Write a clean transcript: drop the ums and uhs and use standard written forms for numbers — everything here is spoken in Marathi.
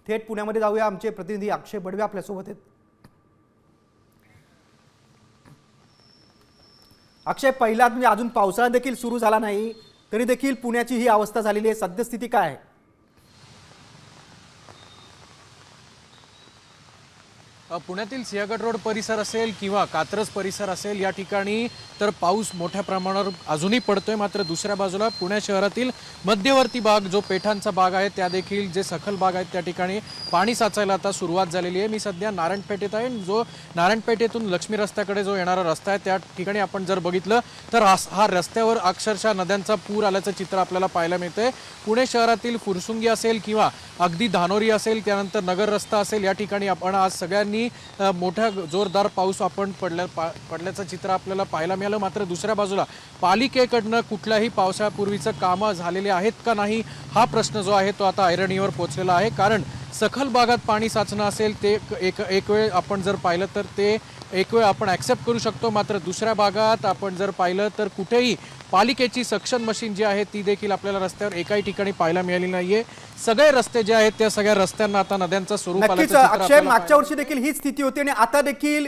थेट पुण्यामध्ये जाऊया, आमचे प्रतिनिधी अक्षय बडवे आपल्यासोबत आहेत। अक्षय, पहिला म्हणजे अजून पावसाळा देखील सुरू झाला नाही तरी देखील पुण्याची ही अवस्था झालेली आहे, सद्यस्थिती काय आहे? पुण्यातील सिंहगड रोड परिसर असेल किंवा कात्रज परिसर असेल, या ठिकाणी तर पाऊस मोठ्या प्रमाणावर अजूनही पडतोय। मात्र दुसऱ्या बाजूला पुणे शहरातील मध्यवर्ती भाग जो पेठांचा भाग आहे, त्या देखील जे सखल भाग आहेत त्या ठिकाणी पाणी साचायला आता सुरुवात झालेली आहे। मी सध्या नारायणपेठेत आहे, जो नारायणपेठेतून लक्ष्मी रस्त्याकडे जो येणारा रस्ता आहे त्या ठिकाणी आपण जर बघितलं तर हा रस्त्यावर अक्षरशः नद्यांचा पूर आल्याचं चित्र आपल्याला पाहायला मिळतंय। पुणे शहरातील फुरसुंगी असेल किंवा अगदी धानोरी असेल, त्यानंतर नगर रस्ता असेल, या ठिकाणी आपण आज सगळ्यांनी मोठा जोरदार पाऊस आपण पडल्याचं चित्र आपल्याला पाहायला मिळालं। मात्र दुसऱ्या बाजूला पालिकेकडनं कुठल्याही पावसापूर्वीचं कामं झालेले आहेत का नाही, हा प्रश्न जो आहे तो आता ऐरणीवर पोहोचलेला आहे। कारण सखल भागात पाणी साचणं असेल ते एक वेळ आपण जर पाहिलं तर ते एक वेळ आपण ॲक्सेप्ट करू शकतो। मात्र दुसऱ्या भागात आपण जर पाहिलं तर कुठेही पालिकेची सक्शन मशीन जी आहे ती देखील आपल्याला रस्त्यावर एकाही ठिकाणी पाहायला मिळाली नाहीये। सगळे रस्ते जे आहेत त्या सगळ्या रस्त्यांना आता नद्यांचा स्वरूप आल्याचं चित्र अक्षय, मागच्या वर्षी देखील ही स्थिती होती आणि आता देखील